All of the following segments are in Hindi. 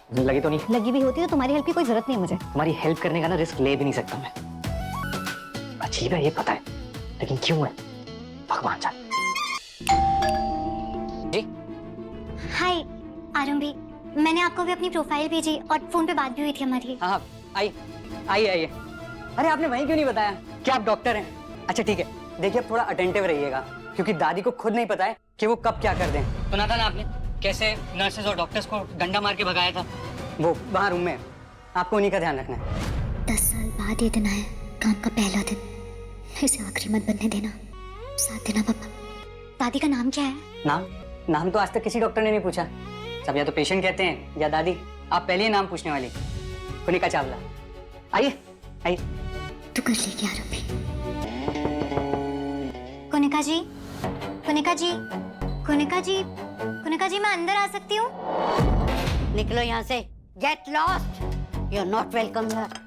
लगी तो नहीं? लगी भी होती तो तुम्हारी हेल्प की कोई जरूरत नहीं है मुझे। तुम्हारी हेल्प करने का ना रिस्क ले भी नहीं सकता मैं। अजीब है ये पता है, लेकिन क्यों है भगवान जाने। जी हाय आरंभी, मैंने आपको भी अपनी प्रोफाइल भेजी और फोन पे बात भी हुई थी हमारी। हाँ आइए आइए आइए। अरे आपने वहीं क्यों नहीं बताया कि आप डॉक्टर हैं? अच्छा ठीक है, देखिए आप थोड़ा अटेंटिव रहिएगा, क्योंकि दादी को खुद नहीं पता है कि वो कब क्या कर दें। सुना था ना आपने कैसे नर्सेज और डॉक्टर्स को डंडा मार के भगाया था? वो वहाँ रूम में, आपको उन्हीं का ध्यान रखना है। 10 साल बाद ये दिन आया, काम का पहला दिन, इसे आखिरी मत बनने देना, साथ देना पापा। दादी का नाम क्या है? नाम तो आज तक किसी डॉक्टर ने नहीं पूछा, सब या तो पेशेंट कहते हैं या दादी। आप पहले ही नाम पूछने वाली। कुनिका चावला। आइए आइए। तू कर लेगी आरंभी। कुनिका जी, कुनिका जी, कुनिका जी, कुनिका जी, मैं अंदर आ सकती हूँ? निकलो यहाँ से। Get lost, you are not welcome here.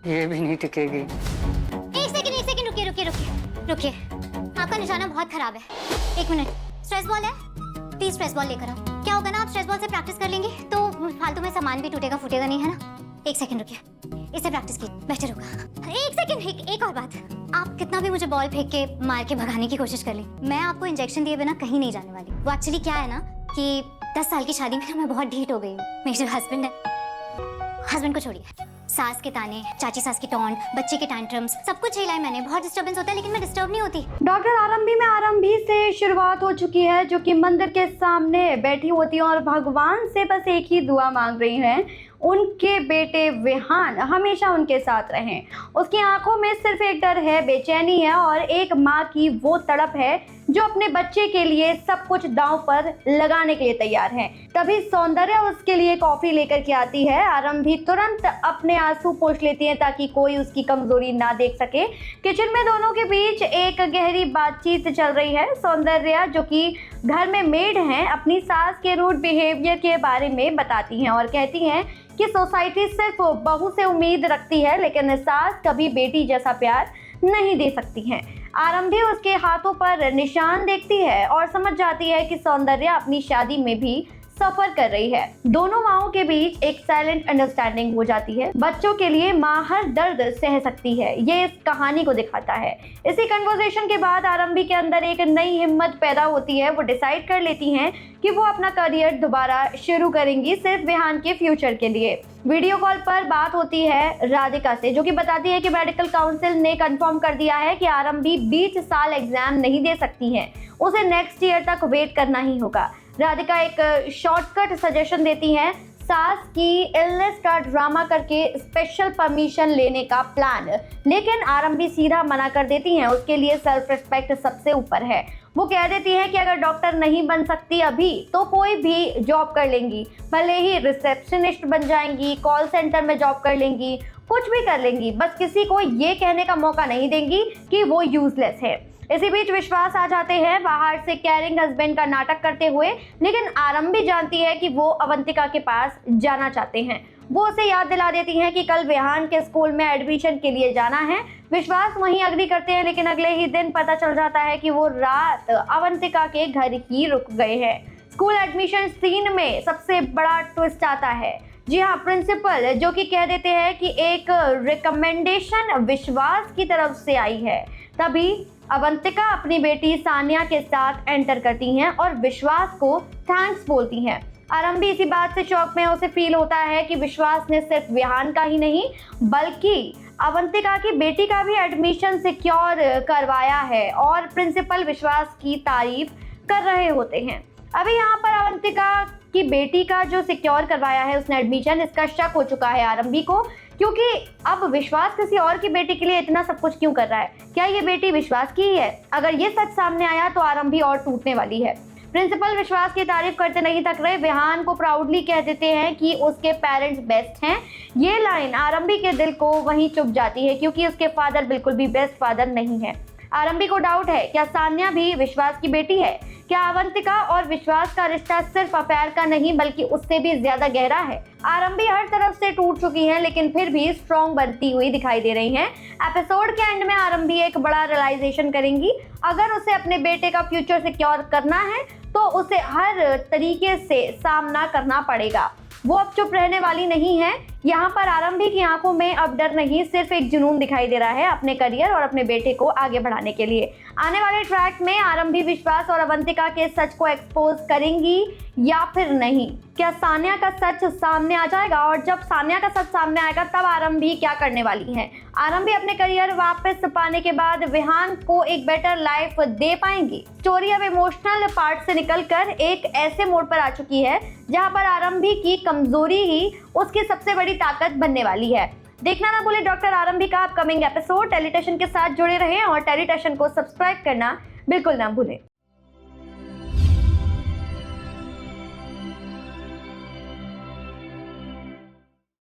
ये भी नहीं टिकेगी। एक सेकंड, रुकिए रुकिए रुकिए रुकिए। आपका निशाना बहुत खराब है। 1 मिनट, स्ट्रेस बॉल है? प्लीज स्ट्रेस बॉल लेकर आओ। क्या होगा ना, आप स्ट्रेस बॉल से प्रैक्टिस कर लेंगे तो फालतू में सामान भी टूटेगा फूटेगा नहीं, है ना? 1 सेकंड रुकिए, इससे प्रैक्टिस की बेहतर होगा। 1 सेकंड, एक और बात, आप कितना भी मुझे बॉल फेंक के मार के भगाने की कोशिश कर लें, मैं आपको इंजेक्शन दिए बिना कहीं नहीं जाने वाली। वो एक्चुअली क्या है ना कि 10 साल की शादी में ना मैं बहुत ढीठ हो गई हूँ। मेरे जो हस्बैंड है, हस्बैंड को छोड़िए, सास के ताने, चाची सास की टॉन्ट, बच्चे के टैंट्रम्स, सब कुछ झेला है मैंने। बहुत डिस्टर्बेंस होता है लेकिन मैं डिस्टर्ब नहीं होती। डॉक्टर आरंभी में आरंभी से शुरुआत हो चुकी है, जो कि मंदिर के सामने बैठी होती हैं और भगवान से बस एक ही दुआ मांग रही हैं, उनके बेटे विहान हमेशा उनके साथ रहें। उसकी आंखों में सिर्फ एक डर है, बेचैनी है और एक माँ की वो तड़प है जो अपने बच्चे के लिए सब कुछ दांव पर लगाने के लिए तैयार है। तभी सौंदर्य उसके लिए कॉफी लेकर के आती है। आरंभी तुरंत अपने आंसू पोंछ लेती है ताकि कोई उसकी कमजोरी ना देख सके। किचन में दोनों के बीच एक गहरी बातचीत चल रही है। सौंदर्य, जो कि घर में मेड हैं, अपनी सास के रूड बिहेवियर के बारे में बताती हैं और कहती हैं कि सोसाइटी सिर्फ बहू से उम्मीद रखती है लेकिन सास कभी बेटी जैसा प्यार नहीं दे सकती हैं। आरंभी उसके हाथों पर निशान देखती है और समझ जाती है कि सौंदर्य अपनी शादी में भी सफर कर रही है। दोनों माओं के बीच एक साइलेंट अंडरस्टैंडिंग हो जाती है। बच्चों के लिए माँ हर दर्द सह सकती है, ये इस कहानी को दिखाता है। इसी कन्वर्सेशन के बाद आरंभी के अंदर एक नई हिम्मत पैदा होती है। वो डिसाइड कर लेती हैं कि वो अपना करियर दोबारा शुरू करेंगी, सिर्फ विहान के फ्यूचर के लिए। वीडियो कॉल पर बात होती है राधिका से, जो कि बताती है कि मेडिकल काउंसिल ने कंफर्म कर दिया है कि आरंभी 20 साल एग्जाम नहीं दे सकती हैं, उसे नेक्स्ट ईयर तक वेट करना ही होगा। राधिका एक शॉर्टकट सजेशन देती हैं, सास की इलनेस का ड्रामा करके स्पेशल परमिशन लेने का प्लान, लेकिन आरंभी सीधा मना कर देती हैं। उसके लिए सेल्फ रिस्पेक्ट सबसे ऊपर है। वो कह देती है कि अगर डॉक्टर नहीं बन सकती अभी तो कोई भी जॉब कर लेंगी, भले ही रिसेप्शनिस्ट बन जाएंगी, कॉल सेंटर में जॉब कर लेंगी, कुछ भी कर लेंगी, बस किसी को ये कहने का मौका नहीं देंगी कि वो यूजलेस है। इसी बीच विश्वास आ जाते हैं बाहर से कैरिंग हस्बैंड का नाटक करते हुए, लेकिन आरंभी जानती है कि वो अवंतिका के पास जाना चाहते हैं। वो उसे याद दिला देती हैं कि कल विहान के स्कूल में एडमिशन के लिए जाना है। विश्वास वहीं अग्री करते हैं, लेकिन अगले ही दिन पता चल जाता है कि वो रात अवंतिका के घर ही रुक गए हैं। स्कूल एडमिशन सीन में सबसे बड़ा ट्विस्ट आता है। जी हाँ, प्रिंसिपल जो कि कह देते हैं कि एक रिकमेंडेशन विश्वास की तरफ से आई है। तभी अवंतिका अपनी बेटी सानिया के साथ एंटर करती हैं और विश्वास को थैंक्स बोलती हैं। आरंभी इसी बात से शॉक में, उसे फील होता है कि विश्वास ने सिर्फ विहान का ही नहीं बल्कि अवंतिका की बेटी का भी एडमिशन सिक्योर करवाया है और प्रिंसिपल विश्वास की तारीफ कर रहे होते हैं। अभी यहाँ पर अवंतिका की बेटी का जो सिक्योर करवाया है उसने एडमिशन, इसका शक हो चुका है आरंभी को, क्योंकि अब विश्वास किसी और की बेटी के लिए इतना सब कुछ क्यों कर रहा है? क्या ये बेटी विश्वास की ही है? अगर ये सच सामने आया तो आरंभी और टूटने वाली है। प्रिंसिपल विश्वास की तारीफ करते नहीं थक रहे, विहान को प्राउडली कह देते हैं कि उसके पेरेंट्स बेस्ट हैं। ये लाइन आरंभी के दिल को वहीं चुभ जाती है, क्योंकि उसके फादर बिल्कुल भी बेस्ट फादर नहीं है। आरंभी को डाउट है, क्या सान्या भी विश्वास की बेटी है? क्या अवंतिका और विश्वास का रिश्ता सिर्फ अफेयर का नहीं बल्कि उससे भी ज्यादा गहरा है? आरंभी हर तरफ से टूट चुकी हैं, लेकिन फिर भी स्ट्रॉन्ग बनती हुई दिखाई दे रही हैं। एपिसोड के एंड में आरंभी एक बड़ा रियलाइजेशन करेंगी। अगर उसे अपने बेटे का फ्यूचर सिक्योर करना है तो उसे हर तरीके से सामना करना पड़ेगा। वो अब चुप रहने वाली नहीं है। यहाँ पर आरंभी की आंखों में अब डर नहीं, सिर्फ एक जुनून दिखाई दे रहा है अपने करियर और अपने बेटे को आगे बढ़ाने के लिए। आने वाले ट्रैक में आरंभी विश्वास और अवंतिका के सच को एक्सपोज करेंगी या फिर नहीं? क्या सान्या का सच सामने आ जाएगा? और जब सान्या का सच सामने आएगा तब आरंभी क्या करने वाली है? आरंभी अपने करियर वापस पाने के बाद विहान को एक बेटर लाइफ दे पाएंगी? स्टोरी अब इमोशनल पार्ट से निकलकर एक ऐसे मोड़ पर आ चुकी है जहां पर आरंभी की कमजोरी ही उसकी सबसे बड़ी ताकत बनने वाली है। देखना ना भूले डॉक्टर आरंभी का अपकमिंग एपिसोड। टेलीटेशन के साथ जुड़े रहें और टेलीटेशन को सब्सक्राइब करना बिल्कुल ना भूलें।